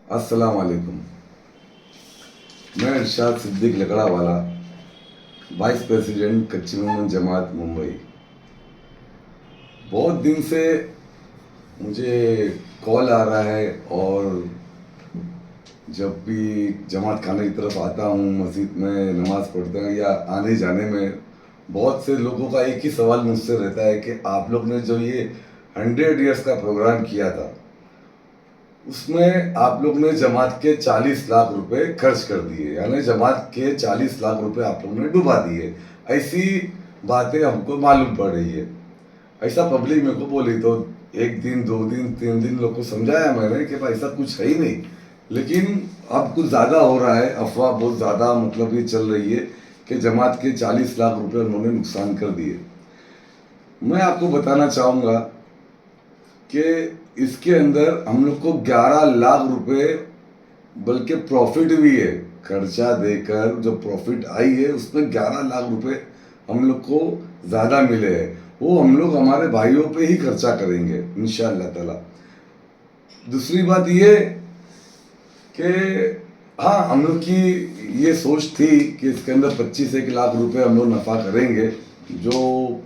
अस्सलाम वालेकुम। मैं इरशाद सिद्दीक लकड़ा वाला, वाइस प्रेसिडेंट कच्ची मोहम्मद जमात मुंबई। बहुत दिन से मुझे कॉल आ रहा है, और जब भी जमात खाने की तरफ आता हूँ, मस्जिद में नमाज़ पढ़ते हैं या आने जाने में, बहुत से लोगों का एक ही सवाल मुझसे रहता है कि आप लोग ने जो ये 100 ईयर्स का प्रोग्राम किया था, उसमें आप लोग ने जमात के 40 लाख रुपए खर्च कर दिए, यानी जमात के 40 लाख रुपए आप लोग ने डुबा दिए। ऐसी बातें हमको मालूम पड़ रही है। ऐसा पब्लिक मेरे को बोली, तो एक दिन, 2 दिन, 3 दिन लोग को समझाया मैंने कि भाई ऐसा कुछ है ही नहीं। लेकिन अब कुछ ज़्यादा हो रहा है, अफवाह बहुत ज़्यादा मतलब ये चल रही है कि जमात के 40 लाख रुपए उन्होंने नुकसान कर दिए। मैं आपको बताना चाहूँगा कि इसके अंदर हम लोग को 11 लाख रुपए बल्कि प्रॉफिट भी है। खर्चा देकर जो प्रॉफिट आई है, उसमें 11 लाख रुपए हम लोग को ज़्यादा मिले हैं। वो हम लोग हमारे भाइयों पे ही खर्चा करेंगे इंशाअल्लाह ताला। दूसरी बात ये कि हाँ, हम लोग की ये सोच थी कि इसके अंदर 25 1 लाख रुपए हम लोग नफ़ा करेंगे, जो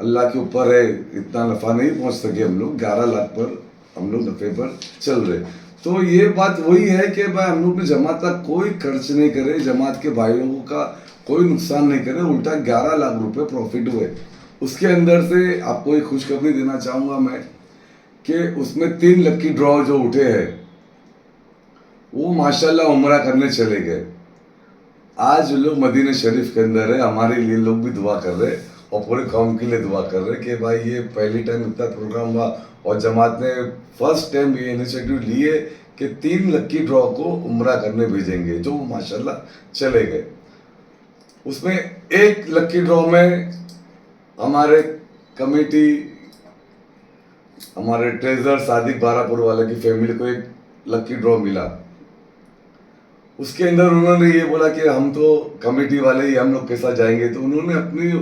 अल्लाह के ऊपर है। इतना नफ़ा नहीं पहुंच सके हम लोग, 11 लाख पर हम लोग नफ़े पर चल रहे। तो ये बात वही है कि भाई हम लोग ने जमात का कोई खर्च नहीं करे, जमात के भाइयों का कोई नुकसान नहीं करे, उल्टा 11 लाख रुपए प्रॉफिट हुए। उसके अंदर से आपको एक खुशखबरी देना चाहूँगा मैं कि उसमें 3 लकी ड्रॉ जो उठे हैं, वो माशाल्लाह उम्रा करने चले गए। आज लोग मदीना शरीफ के अंदर है, हमारे लिए लोग भी दुआ कर रहे हैं और पूरे कौम के लिए दुआ कर रहे हैं कि भाई ये पहली टाइम इतना प्रोग्राम हुआ, और जमात ने फर्स्ट टाइम ये इनिशिएटिव लिए कि 3 लकी ड्रॉ को उम्रा करने भेजेंगे, जो माशाल्लाह चले गए। उसमें एक लकी ड्रॉ में हमारे कमेटी, हमारे ट्रेजर सादिक बारापुर वाले की फैमिली को एक लकी ड्रॉ मिला। उसके अंदर उन्होंने ये बोला कि हम तो कमेटी वाले ही, हम लोग के साथ जाएंगे, तो उन्होंने अपनी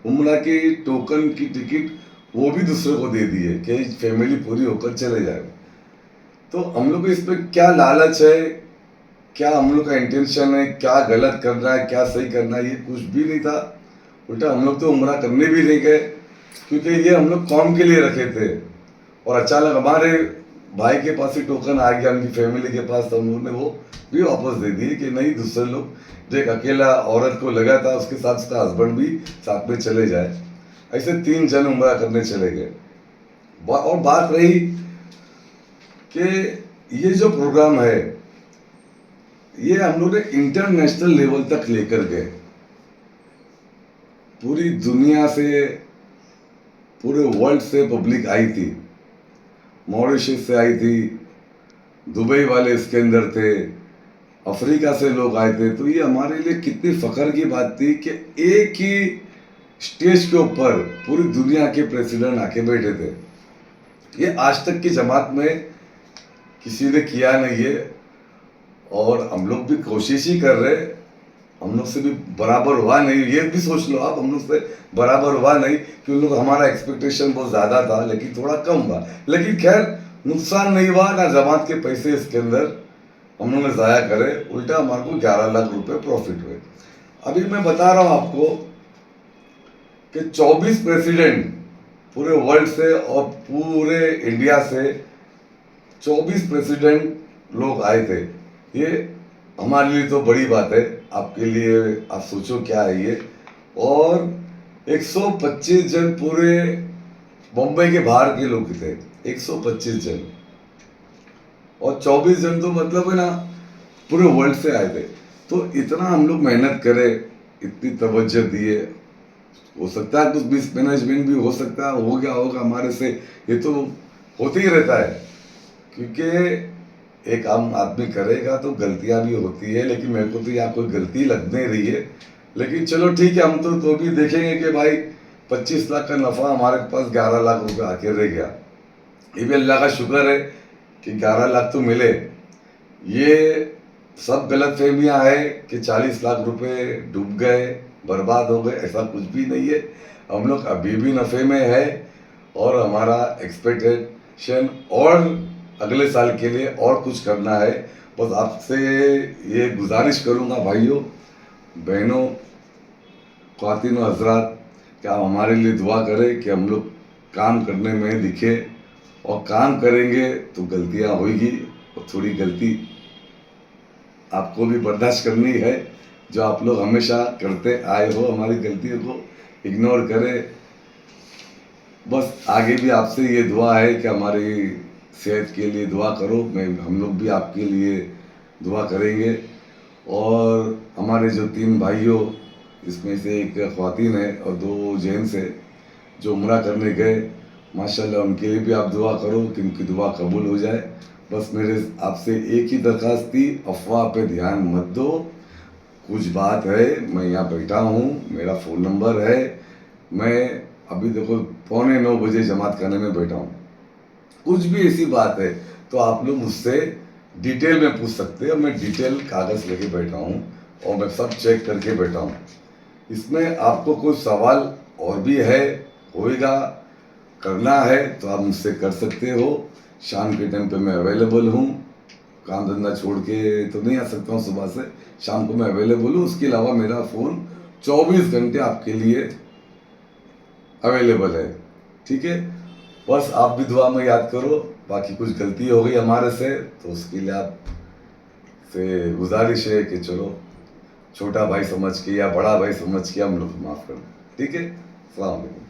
उम्रा की टोकन की टिकट वो भी दूसरे को दे दी है कि फैमिली पूरी होकर चले जाए। तो हम लोग को इस पे क्या लालच है, क्या हम लोग का इंटेंशन है, क्या गलत करना है, क्या सही करना है, ये कुछ भी नहीं था। उल्टा हम लोग तो उम्रा करने भी नहीं गए, क्योंकि ये हम लोग कौम के लिए रखे थे। और अचानक हमारे भाई के पास ही टोकन आ गया, उनकी फैमिली के पास, तो उन्होंने वो भी वापस दे दिए कि नहीं, दूसरे लोग, जो एक अकेला औरत को लगा था उसके साथ उसका हस्बैंड भी साथ में चले जाए। ऐसे 3 जन उम्रा करने चले गए। और बात रही कि ये जो प्रोग्राम है, ये हम लोग ने इंटरनेशनल लेवल तक लेकर गए। पूरी दुनिया से, पूरे वर्ल्ड से पब्लिक आई थी। मॉरिशस से आई थी, दुबई वाले इसके अंदर थे, अफ्रीका से लोग आए थे। तो ये हमारे लिए कितनी फख्र की बात थी कि एक ही स्टेज के ऊपर पूरी दुनिया के प्रेसिडेंट आके बैठे थे। ये आज तक की जमात में किसी ने किया नहीं है, और हम लोग भी कोशिश ही कर रहे। हम लोग से भी बराबर हुआ नहीं, ये भी सोच लो आप, हम लोग से बराबर हुआ नहीं, कि उन लोग, हमारा एक्सपेक्टेशन बहुत ज़्यादा था लेकिन थोड़ा कम हुआ। लेकिन खैर, नुकसान नहीं हुआ ना, जमात के पैसे इसके अंदर हम लोग ने ज़ाया करे, उल्टा हमारे को 11 लाख रुपए प्रॉफिट हुए। अभी मैं बता रहा हूँ आपको कि 24 प्रेसिडेंट पूरे वर्ल्ड से और पूरे इंडिया से 24 प्रेसिडेंट लोग आए थे। ये हमारे लिए तो बड़ी बात है, आपके लिए आप सोचो क्या है ये। और 125 जन पूरे मुंबई के बाहर के लोग थे, 125 जन, और 24 जन तो मतलब है ना, पूरे वर्ल्ड से आए थे। तो इतना हम लोग मेहनत करें, इतनी तवज्जो दिए, हो सकता है कुछ मिसमैनेजमेंट भी हो सकता है, हो गया होगा हमारे से, ये तो होते ही रहता है, क्योंकि एक आम आदमी करेगा तो गलतियां भी होती है। लेकिन मेरे को तो यहाँ कोई गलती लग नहीं रही है। लेकिन चलो ठीक है, हम तो भी देखेंगे कि भाई 25 लाख का नफ़ा हमारे पास 11 लाख रुपए आके रह गया। ये भी अल्लाह का शुक्र है कि 11 लाख तो मिले। ये सब गलत फहमियाँ है कि 40 लाख रुपए डूब गए, बर्बाद हो गए, ऐसा कुछ भी नहीं है। हम लोग अभी भी नफ़े में है, और हमारा एक्सपेक्टेशन और अगले साल के लिए और कुछ करना है। बस आपसे ये गुजारिश करूँगा भाइयों बहनों ख्वातीन व हजरात कि आप हमारे लिए दुआ करें कि हम लोग काम करने में दिखे, और काम करेंगे तो गलतियाँ होगी, और थोड़ी गलती आपको भी बर्दाश्त करनी है। जो आप लोग हमेशा करते आए हो हमारी गलतियों को इग्नोर करें। बस आगे भी आपसे ये दुआ है कि हमारी सेहत के लिए दुआ करो, हम लोग भी आपके लिए दुआ करेंगे। और हमारे जो 3 भाइयों, इसमें से एक ख्वातीन है और 2 जेंट्स है जो उम्रा करने गए, माशाल्लाह उनके लिए भी आप दुआ करो कि उनकी दुआ कबूल हो जाए। बस मेरे आपसे एक ही दरख्वास्त थी, अफवाह पे ध्यान मत दो। कुछ बात है, मैं यहाँ बैठा हूँ, मेरा फ़ोन नंबर है, मैं अभी देखो 8:45 जमात खाने में बैठा हूँ। कुछ भी ऐसी बात है तो आप लोग मुझसे डिटेल में पूछ सकते हैं। मैं डिटेल कागज़ लेके बैठा हूँ और मैं सब चेक करके बैठा हूँ। इसमें आपको कोई सवाल और भी है, होएगा, करना है तो आप मुझसे कर सकते हो। शाम के टाइम पे मैं अवेलेबल हूँ, काम धंधा छोड़ के तो नहीं आ सकता हूँ सुबह से, शाम को मैं अवेलेबल हूँ। उसके अलावा मेरा फ़ोन 24 घंटे आपके लिए अवेलेबल है, ठीक है। बस आप भी दुआ में याद करो। बाकी कुछ गलती हो गई हमारे से तो उसके लिए आप से गुजारिश है कि चलो छोटा भाई समझ के या बड़ा भाई समझ के हम लोग माफ़ कर दें, ठीक है। अस्सलाम वालेकुम।